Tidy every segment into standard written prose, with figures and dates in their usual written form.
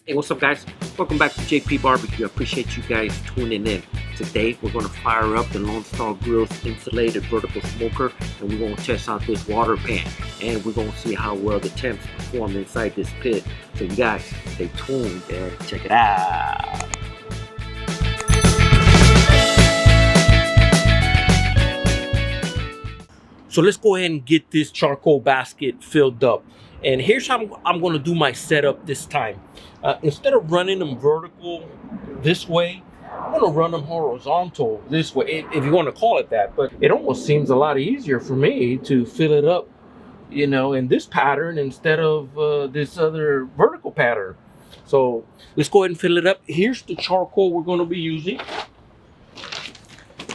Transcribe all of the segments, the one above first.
Hey, what's up, guys? Welcome back to J.P.BBQ. I appreciate you guys tuning in. Today, we're going to fire up the Lone Star Grillz insulated vertical smoker, and we're going to test out this water pan, and we're going to see how well the temps perform inside this pit. So you guys, stay tuned and check it out. So let's go ahead and get this charcoal basket filled up. And here's how I'm going to do my setup this time. Instead of running them vertical this way, I'm going to run them horizontal this way, if you want to call it that. But it almost seems a lot easier for me to fill it up, you know, in this pattern instead of this other vertical pattern. So let's go ahead and fill it up. Here's the charcoal we're going to be using.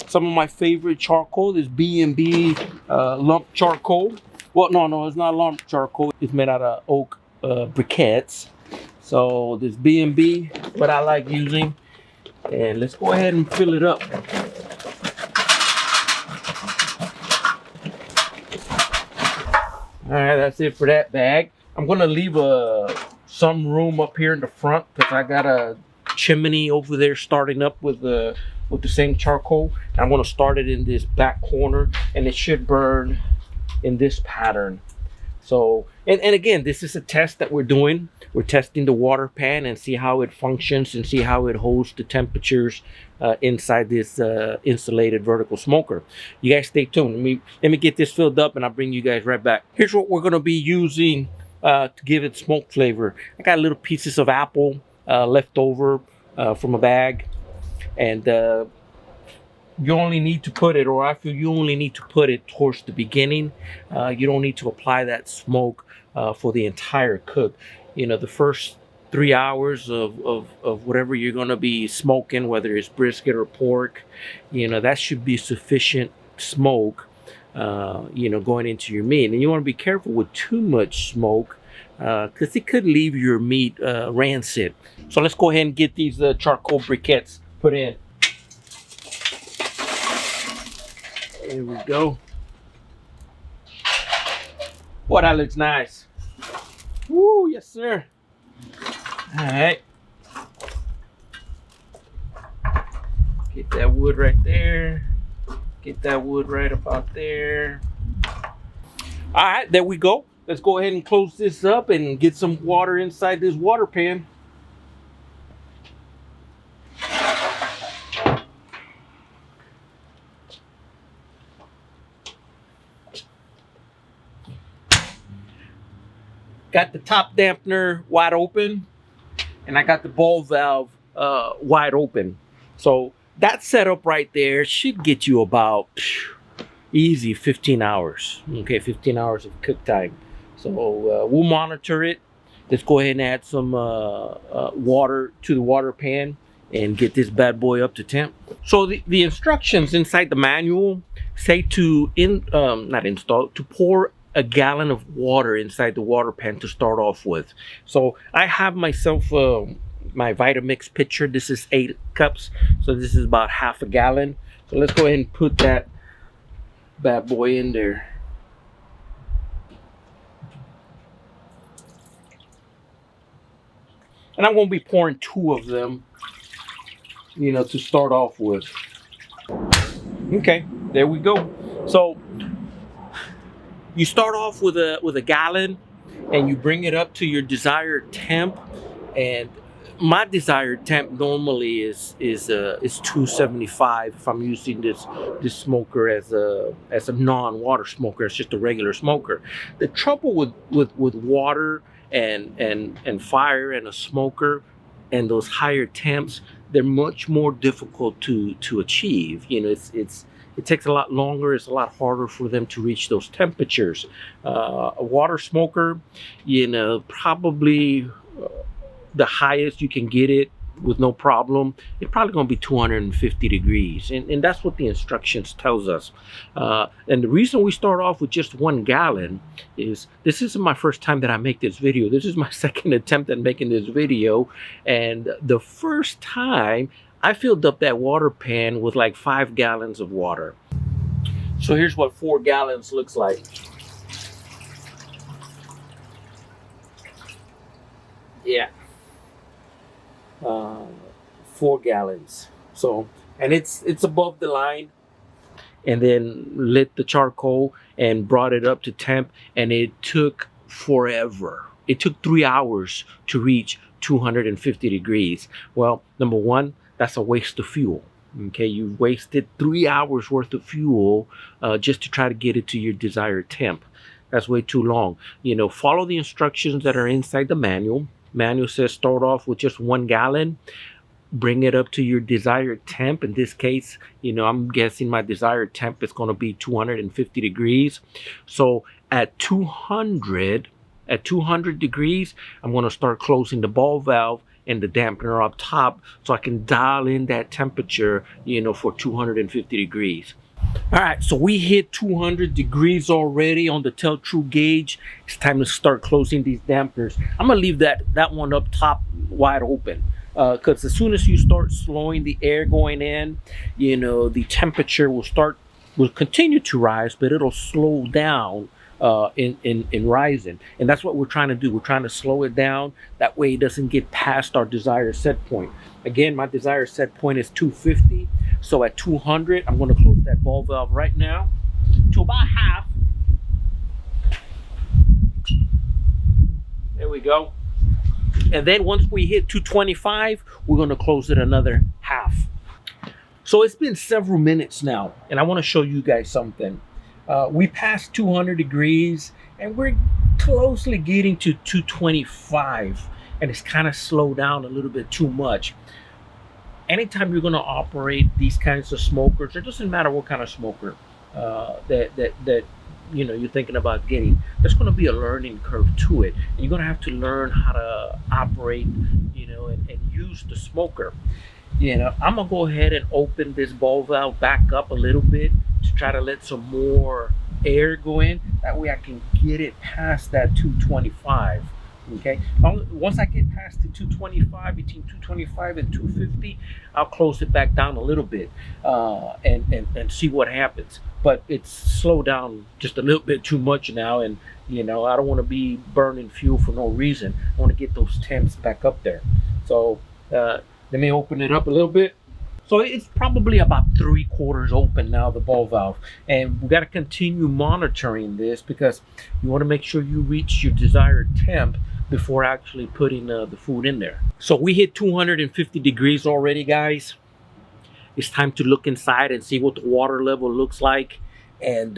Some of my favorite charcoal is B&B lump charcoal. Well, no, it's not lump charcoal. It's made out of oak briquettes. So this B&B, what I like using. And let's go ahead and fill it up. All right, that's it for that bag. I'm gonna leave some room up here in the front because I got a chimney over there starting up with the same charcoal. I'm gonna start it in this back corner, and it should burn in this pattern. So, and again, this is a test that we're doing. We're testing the water pan and see how it functions and see how it holds the temperatures inside this insulated vertical smoker. You guys stay tuned. Let me get this filled up and I'll bring you guys right back. Here's what we're gonna be using to give it smoke flavor. I got little pieces of apple left over from a bag, and you only need to put it, or I feel you only need to put it towards the beginning. You don't need to apply that smoke for the entire cook. You know, the first 3 hours of whatever you're going to be smoking, whether it's brisket or pork, you know, that should be sufficient smoke, you know, going into your meat. And you want to be careful with too much smoke because it could leave your meat rancid. So let's go ahead and get these charcoal briquettes put in. There we go. Boy, that looks nice. Woo, yes, sir. All right. Get that wood right there. Get that wood right about there. All right, there we go. Let's go ahead and close this up and get some water inside this water pan. Got the top dampener wide open, and I got the ball valve wide open. So that setup right there should get you about easy 15 hours. Okay, 15 hours of cook time. So we'll monitor it. Let's go ahead and add some water to the water pan and get this bad boy up to temp. So the instructions inside the manual say to to pour a gallon of water inside the water pan to start off with. So I have myself my Vitamix pitcher. This is 8 cups, so this is about half a gallon. So let's go ahead and put that bad boy in there. And I'm going to be pouring 2 of them, you know, to start off with. Okay, there we go. So you start off with a gallon, and you bring it up to your desired temp. And my desired temp normally is 275 if I'm using this smoker as a non-water smoker. It's just a regular smoker. The trouble with water and fire and a smoker and those higher temps, they're much more difficult to achieve. You know, it takes a lot longer. It's a lot harder for them to reach those temperatures. A water smoker, you know, probably the highest you can get it with no problem, it's probably going to be 250 degrees. And that's what the instructions tells us. And the reason we start off with just 1 gallon is this isn't my first time that I make this video. This is my second attempt at making this video. And the first time, I filled up that water pan with like 5 gallons of water. So here's what 4 gallons looks like. Yeah. 4 gallons. So, and it's above the line. And then lit the charcoal and brought it up to temp, and it took forever. It took 3 hours to reach 250 degrees. Well, number one, that's a waste of fuel. Okay, you wasted 3 hours worth of fuel just to try to get it to your desired temp. That's way too long. You know, follow the instructions that are inside the manual. Manual says start off with just 1 gallon. Bring it up to your desired temp. In this case, you know, I'm guessing my desired temp is going to be 250 degrees. So at 200 degrees, I'm going to start closing the ball valve and the dampener up top so I can dial in that temperature, you know, for 250 degrees. All right, so we hit 200 degrees already on the Tell True gauge. It's time to start closing these dampeners. I'm gonna leave that one up top wide open. Because as soon as you start slowing the air going in, you know, the temperature will continue to rise, but it'll slow down in rising. And that's what we're trying to do. We're trying to slow it down. That way it doesn't get past our desired set point. Again, my desired set point is 250. So at 200, I'm going to close that ball valve right now to about half. There we go. And then once we hit 225, we're going to close it another half. So it's been several minutes now, and I want to show you guys something. We passed 200 degrees, and we're closely getting to 225, and it's kind of slowed down a little bit too much. Anytime you're going to operate these kinds of smokers, it doesn't matter what kind of smoker that you know you're thinking about getting, there's going to be a learning curve to it, and you're going to have to learn how to operate, you know, and use the smoker. You know, I'm gonna go ahead and open this ball valve back up a little bit to try to let some more air go in. That way I can get it past that 225. Okay, once I get past the 225, between 225 and 250, I'll close it back down a little bit and see what happens. But it's slowed down just a little bit too much now, and you know, I don't want to be burning fuel for no reason. I want to get those temps back up there. So let me open it up a little bit. So it's probably about 3/4 open now, the ball valve, and we got to continue monitoring this because you want to make sure you reach your desired temp before actually putting the food in there. So we hit 250 degrees already, guys. It's time to look inside and see what the water level looks like. And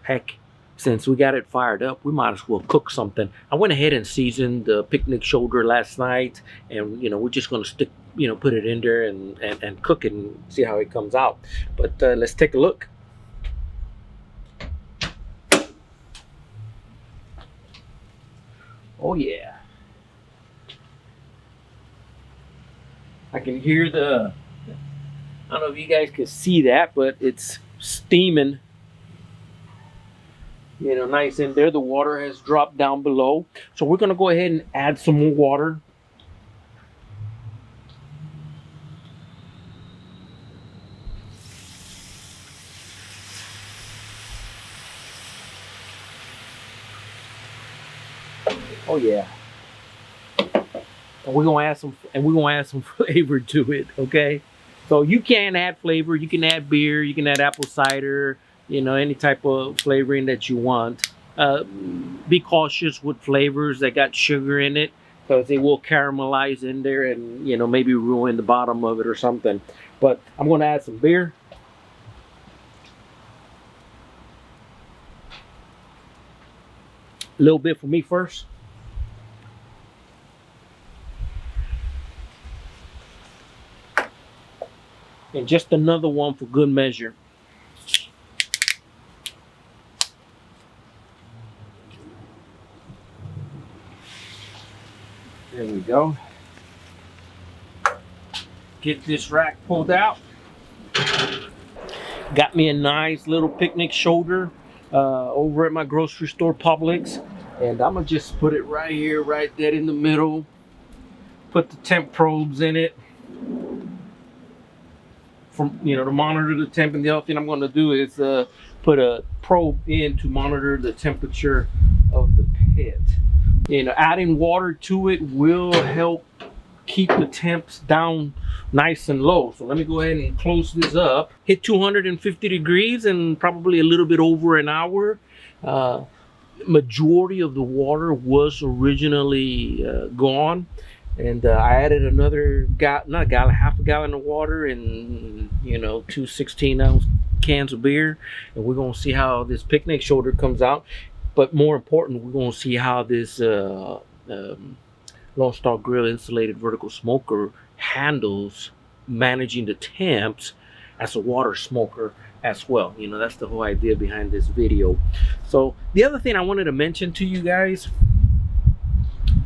heck, since we got it fired up, we might as well cook something. I went ahead and seasoned the picnic shoulder last night, and you know, we're just gonna stick, you know, put it in there and cook it and see how it comes out. But let's take a look. Oh yeah, I can hear the, I don't know if you guys can see that, but it's steaming, you know, nice in there. The water has dropped down below. So we're gonna go ahead and add some more water. Oh yeah. And we're gonna add some flavor to it, okay? So you can add flavor, you can add beer, you can add apple cider, you know, any type of flavoring that you want. Be cautious with flavors that got sugar in it, because they will caramelize in there and, you know, maybe ruin the bottom of it or something. But I'm gonna add some beer. A little bit for me first. And just another one for good measure. There we go. Get this rack pulled out. Got me a nice little picnic shoulder over at my grocery store, Publix. And I'm gonna just put it right here, right dead in the middle. Put the temp probes in it. From, you know, to monitor the temp. And the other thing I'm going to do is put a probe in to monitor the temperature of the pit. You know, adding water to it will help keep the temps down nice and low. So let me go ahead and close this up. Hit 250 degrees and probably a little bit over an hour. Majority of the water was originally gone, and I added another half a gallon of water and two 16-ounce cans of beer, and we're gonna see how this picnic shoulder comes out. But more important, we're gonna see how this Lone Star Grill insulated vertical smoker handles managing the temps as a water smoker as well. That's the whole idea behind this video. So the other thing I wanted to mention to you guys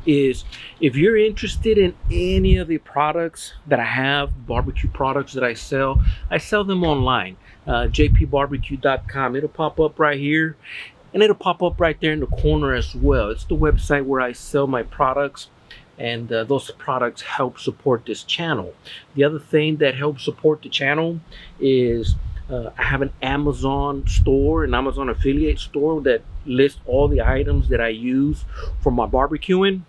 is, if you're interested in any of the products that I have, barbecue products that I sell them online. J.P.BBQ.com. It'll pop up right here, and it'll pop up right there in the corner as well. It's the website where I sell my products, and those products help support this channel. The other thing that helps support the channel is I have an Amazon store, an Amazon affiliate store that lists all the items that I use for my barbecuing.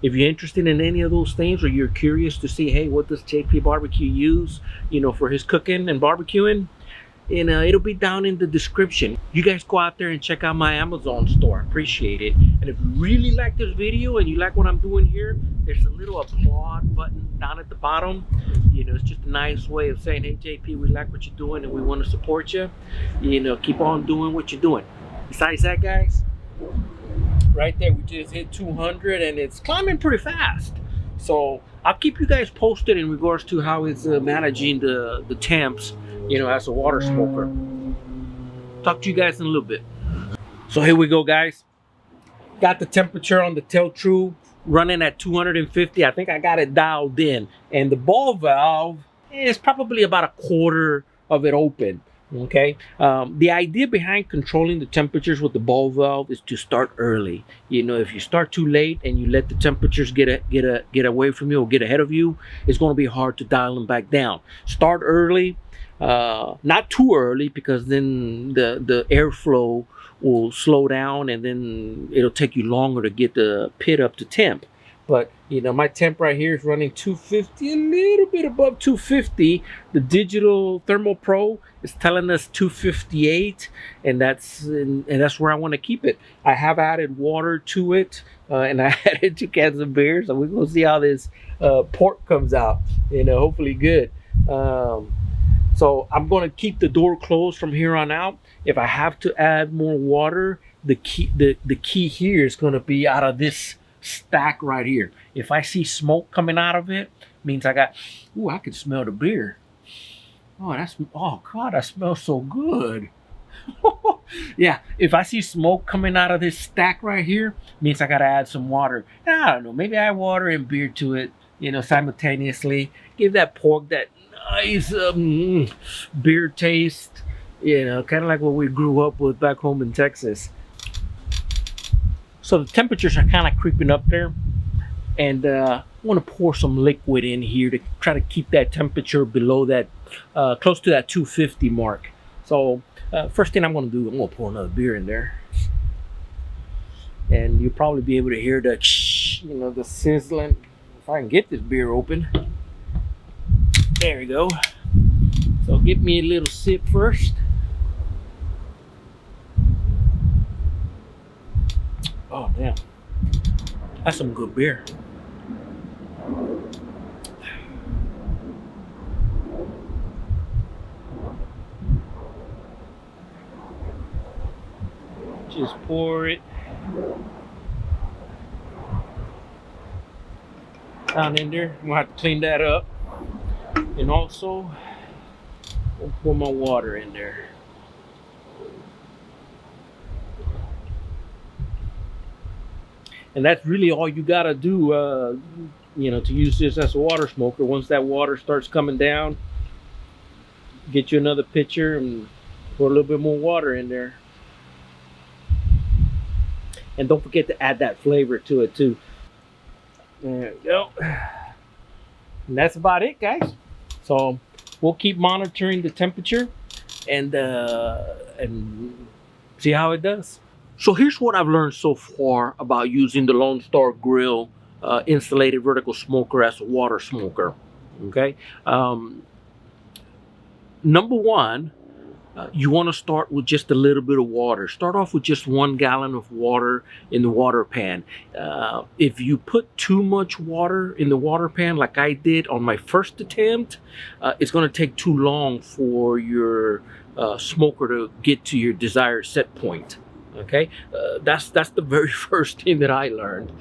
If you're interested in any of those things, or you're curious to see, hey, what does JP.BBQ use, for his cooking and barbecuing, and it'll be down in the description. You guys go out there and check out my Amazon store. I appreciate it. And if you really like this video and you like what I'm doing here, there's a little applaud button down at the bottom. It's just a nice way of saying, hey, JP, we like what you're doing and we want to support you. Keep on doing what you're doing. Besides that, guys, right there, we just hit 200 and it's climbing pretty fast. So I'll keep you guys posted in regards to how it's managing the temps, as a water smoker. Talk to you guys in a little bit. So here we go, guys. Got the temperature on the Tel-Tru running at 250. I think I got it dialed in, and the ball valve is probably about a quarter of it open. Okay. The idea behind controlling the temperatures with the ball valve is to start early. If you start too late and you let the temperatures get away from you or get ahead of you, it's going to be hard to dial them back down. Start early, not too early, because then the airflow will slow down and then it'll take you longer to get the pit up to temp. But my temp right here is running 250, a little bit above 250. The digital Thermal Pro is telling us 258, and that's where I want to keep it. I have added water to it, and I added 2 cans of beer, so we're gonna see how this pork comes out. Hopefully good. So I'm gonna keep the door closed from here on out. If I have to add more water, the key here is gonna be out of this stack right here. If I see smoke coming out of it, means I can smell the beer. Oh God, that smells so good. Yeah, if I see smoke coming out of this stack right here, means I gotta add some water. And I don't know, maybe add water and beer to it, simultaneously. Give that pork that nice beer taste, kind of like what we grew up with back home in Texas. So the temperatures are kind of creeping up there, and I want to pour some liquid in here to try to keep that temperature below that, close to that 250 mark. So first thing I'm going to do, I'm going to pour another beer in there, and you'll probably be able to hear the the sizzling. If I can get this beer open, there we go. So give me a little sip first. Oh damn, that's some good beer. Just pour it down in there. I'm gonna have to clean that up, and also I'll pour my water in there. And that's really all you gotta do, to use this as a water smoker. Once that water starts coming down, get you another pitcher and pour a little bit more water in there. And don't forget to add that flavor to it too. There we go. And that's about it, guys. So we'll keep monitoring the temperature and see how it does. So here's what I've learned so far about using the Lone Star Grill insulated vertical smoker as a water smoker. Okay. Number one, you want to start with just a little bit of water. Start off with just 1 gallon of water in the water pan. If you put too much water in the water pan, like I did on my first attempt, it's going to take too long for your smoker to get to your desired set point. Okay, that's the very first thing that I learned.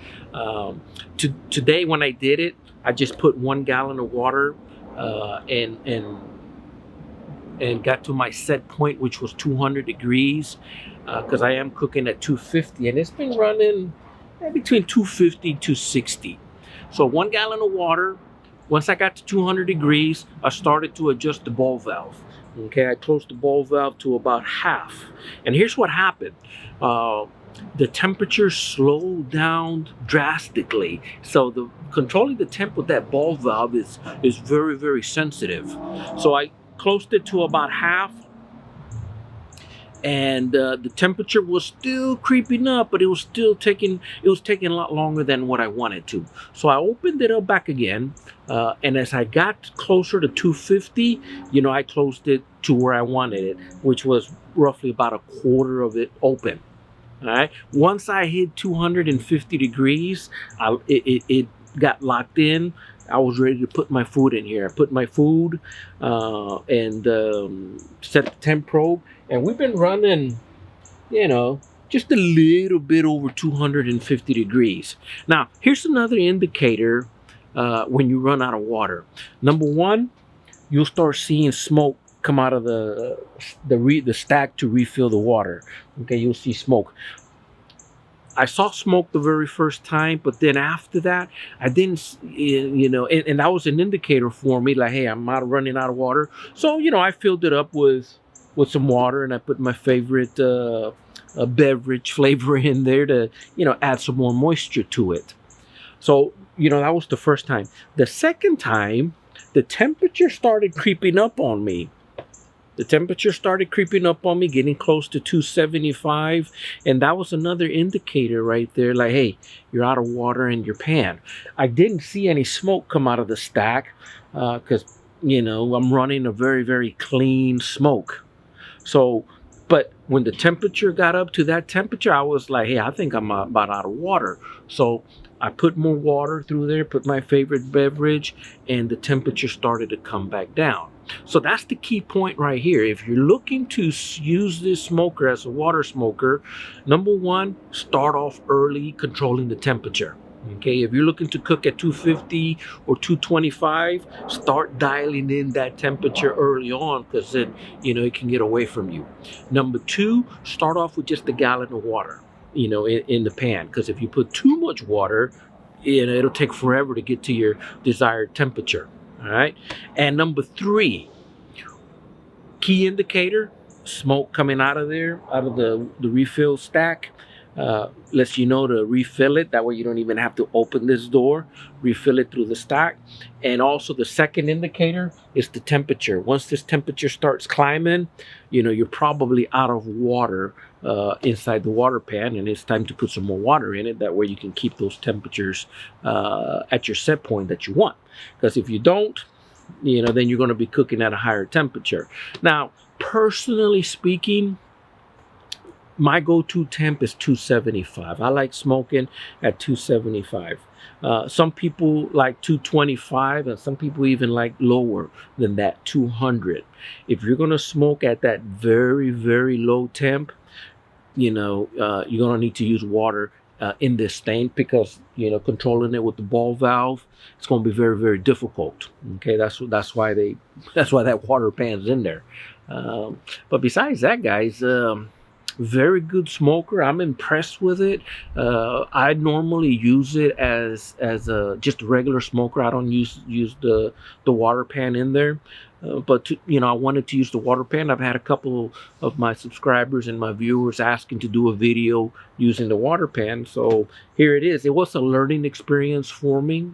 Today, when I did it, I just put 1 gallon of water and got to my set point, which was 200 degrees, because I am cooking at 250, and it's been running between 250 and 260. So 1 gallon of water. Once I got to 200 degrees, I started to adjust the ball valve. Okay, I closed the ball valve to about half, and here's what happened. The temperature slowed down drastically. So the controlling the temp with that ball valve is very, very sensitive. So I closed it to about half, and the temperature was still creeping up, but it was taking a lot longer than what I wanted to. So I opened it up back again, and as I got closer to 250, I closed it to where I wanted it, which was roughly about a quarter of it open. All right. Once I hit 250 degrees, it got locked in. I was ready to put my food in here. I put my food and set the temp probe, and we've been running, just a little bit over 250 degrees. Now, here's another indicator when you run out of water. Number one, you'll start seeing smoke come out of the stack to refill the water. Okay, you'll see smoke. I saw smoke the very first time, but then after that, I didn't, and that was an indicator for me, like, hey, I'm running out of water. So, I filled it up with some water, and I put my favorite beverage flavor in there to, add some more moisture to it. So, that was the first time. The second time, the temperature started creeping up on me. Getting close to 275, and that was another indicator right there, like, hey, you're out of water in your pan. I didn't see any smoke come out of the stack because, I'm running a very, very clean smoke. So, but when the temperature got up to that temperature, I was like, hey, I think I'm about out of water. So I put more water through there, put my favorite beverage, and the temperature started to come back down. So that's the key point right here. If you're looking to use this smoker as a water smoker, number one, start off early controlling the temperature. Okay, if you're looking to cook at 250 or 225, start dialing in that temperature early on, because then, it can get away from you. Number two, start off with just a gallon of water, in the pan, because if you put too much water, it'll take forever to get to your desired temperature. All right. And number three, key indicator, smoke coming out of there, out of the refill stack. Lets you know to refill it. That way you don't even have to open this door. Refill it through the stack. And also the second indicator is the temperature. Once this temperature starts climbing, you're probably out of water inside the water pan, and it's time to put some more water in it. That way you can keep those temperatures at your set point that you want. Because if you don't, then you're going to be cooking at a higher temperature. Now, personally speaking, my go-to temp is 275. I like smoking at 275. Some people like 225, and some people even like lower than that, 200. If you're going to smoke at that very, very low temp, you're going to need to use water in this thing, because controlling it with the ball valve, it's going to be very, very difficult. Okay, that's why that water pan's in there. But besides that, guys, very good smoker. I'm impressed with it. I normally use it as just a regular smoker. I don't use the water pan in there. But I wanted to use the water pan. I've had a couple of my subscribers and my viewers asking to do a video using the water pan. So here it is. It was a learning experience for me.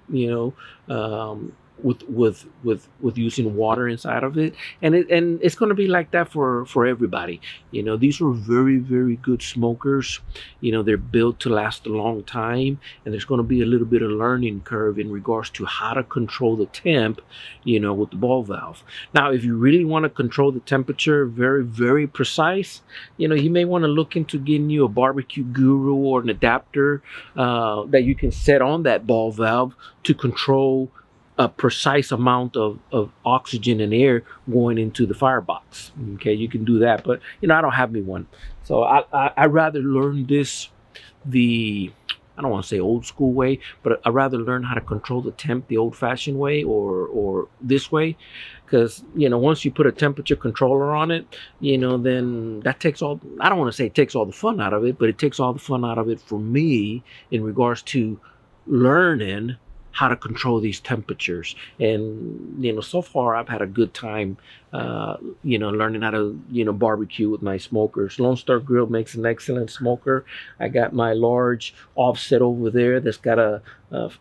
with using water inside of it, and it's going to be like that for everybody. These are very, very good smokers. They're built to last a long time, and there's going to be a little bit of learning curve in regards to how to control the temp, with the ball valve. Now, if you really want to control the temperature very, very precise, you may want to look into getting you a barbecue guru or an adapter that you can set on that ball valve to control a precise amount of oxygen and air going into the firebox. Okay, you can do that, but I don't have me one, so I rather learn this I don't want to say old school way, but I rather learn how to control the temp the old-fashioned way or this way, because once you put a temperature controller on it, then that takes all. I don't want to say it takes all the fun out of it, but it takes all the fun out of it for me in regards to learning how to control these temperatures. And so far I've had a good time learning how to barbecue with my smokers. Lone Star Grill makes an excellent smoker. I got my large offset over there that's got a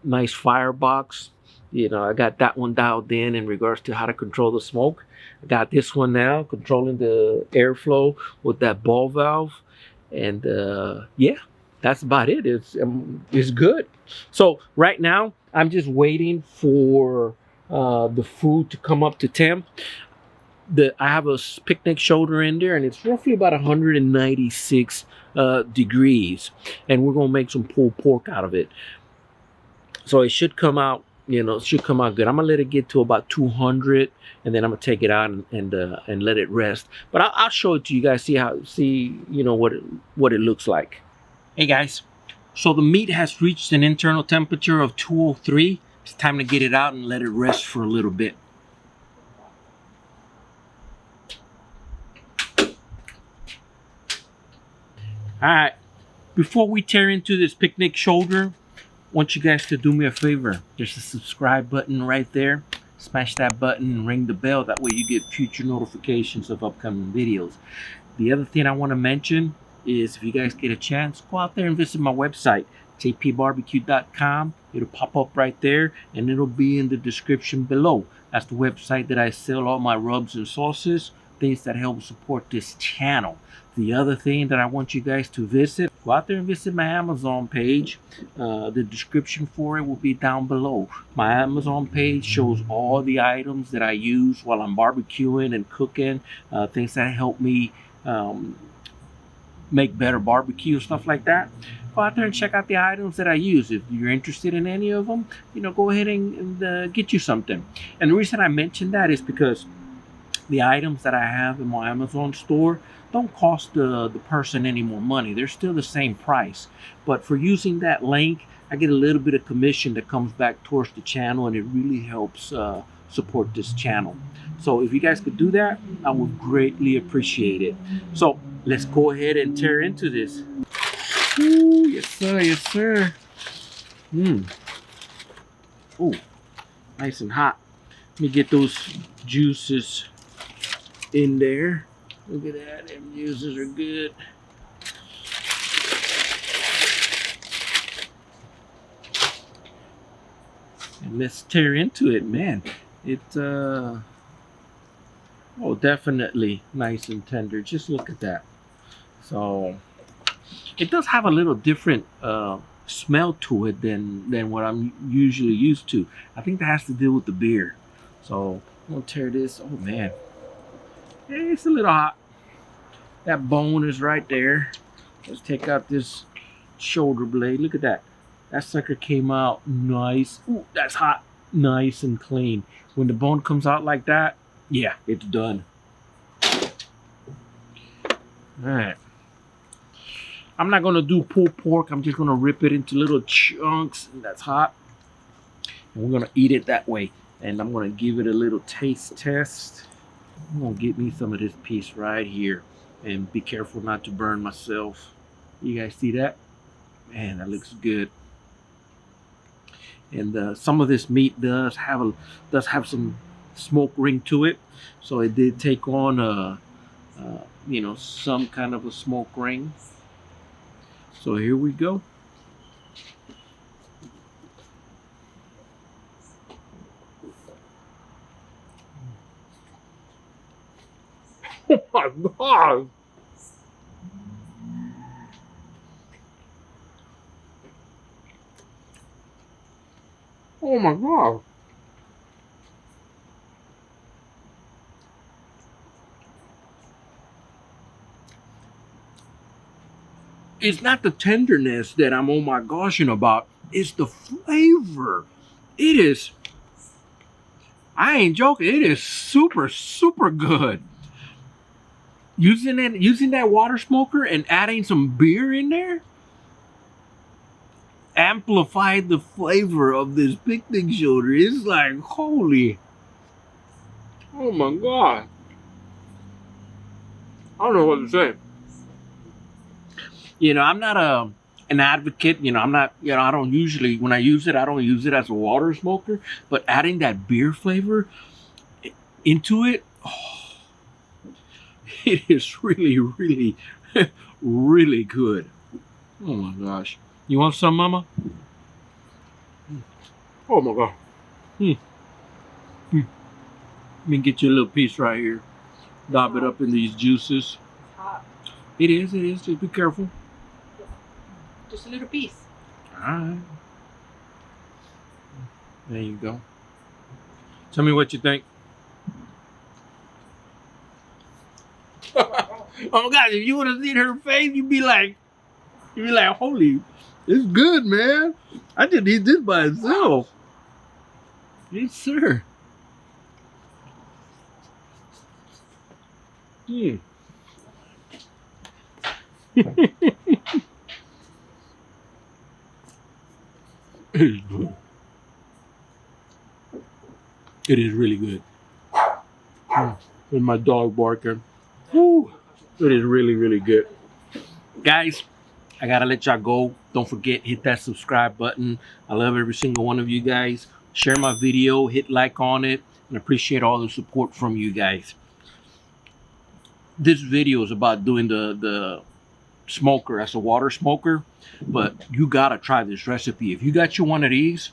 nice firebox. I got that one dialed in regards to how to control the smoke. I got this one now controlling the airflow with that ball valve, and yeah, that's about it. It's good. So right now I'm just waiting for the food to come up to temp. I have a picnic shoulder in there, and it's roughly about 196 degrees, and we're gonna make some pulled pork out of it. So it should come out, it should come out good. I'm gonna let it get to about 200, and then I'm gonna take it out and let it rest. But I'll show it to you guys. See what it looks like. Hey guys, so the meat has reached an internal temperature of 203. It's time to get it out and let it rest for a little bit. Alright, before we tear into this picnic shoulder, I want you guys to do me a favor. There's a subscribe button right there. Smash that button and ring the bell. That way you get future notifications of upcoming videos. The other thing I want to mention is, if you guys get a chance, go out there and visit my website, J.P.BBQ.com. It'll pop up right there, and it'll be in the description below. That's the website that I sell all my rubs and sauces, things that help support this channel. The other thing that I want you guys to visit, go out there and visit my Amazon page. The description for it will be down below. My Amazon page shows all the items that I use while I'm barbecuing and cooking, things that help me make better barbecue, stuff like that. Go out there and check out the items that I use. If you're interested in any of them, go ahead and get you something. And the reason I mention that is because the items that I have in my Amazon store don't cost the person any more money. They're still the same price. But for using that link, I get a little bit of commission that comes back towards the channel, and it really helps support this channel. So if you guys could do that, I would greatly appreciate it. So let's go ahead and tear into this. Ooh, yes sir, yes sir. Ooh, nice and hot. Let me get those juices in there. Look at that, them juices are good. And let's tear into it, man. It's oh, definitely nice and tender. Just look at that. So it does have a little different smell to it than what I'm usually used to. I think that has to do with the beer. So I'm gonna tear this. Oh man, it's a little hot. That bone is right there. Let's take out this shoulder blade. Look at that. That sucker came out nice. Ooh, that's hot. Nice and clean. When the bone comes out like that, yeah, it's done. Alright. I'm not gonna do pulled pork. I'm just gonna rip it into little chunks. That's hot. And we're gonna eat it that way. And I'm gonna give it a little taste test. I'm gonna get me some of this piece right here. And be careful not to burn myself. You guys see that? Man, that looks good. And some of this meat does have some smoke ring to it, so it did take on some kind of a smoke ring. So here we go. god! Oh my god! It's not the tenderness that I'm oh my goshing about. It's the flavor. It is. I ain't joking. It is super, super good. Using that water smoker and adding some beer in there amplified the flavor of this picnic shoulder. It's like holy. Oh my god. I don't know what to say. You know, I'm not an advocate. You know, I'm not. You know, I don't usually when I use it, I don't use it as a water smoker. But adding that beer flavor into it, oh, it is really, really, really good. Oh my gosh! You want some, Mama? Oh my god! Let me get you a little piece right here. Dab it up in these juices. It is. It is. Just be careful. Just a little piece. Alright. There you go. Tell me what you think. Oh my gosh, if you would have seen her face, you'd be like, holy, it's good, man. I didn't eat this by itself. Yes, sir. Hmm. It is good. It is really good. With my dog barking. Woo. It is really, really good. Guys, I gotta let y'all go. Don't forget, hit that subscribe button. I love every single one of you guys. Share my video, hit like on it, and appreciate all the support from you guys. This video is about doing the smoker as a water smoker, but you gotta try this recipe. If you got you one of these,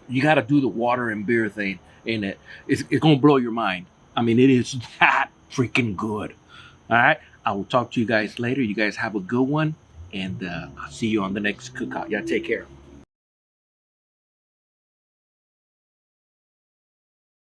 you gotta do the water and beer thing in it. It's gonna blow your mind. I mean, it is that freaking good. All right, I will talk to you guys later. You guys have a good one, and I'll see you on the next cookout. Y'all take care.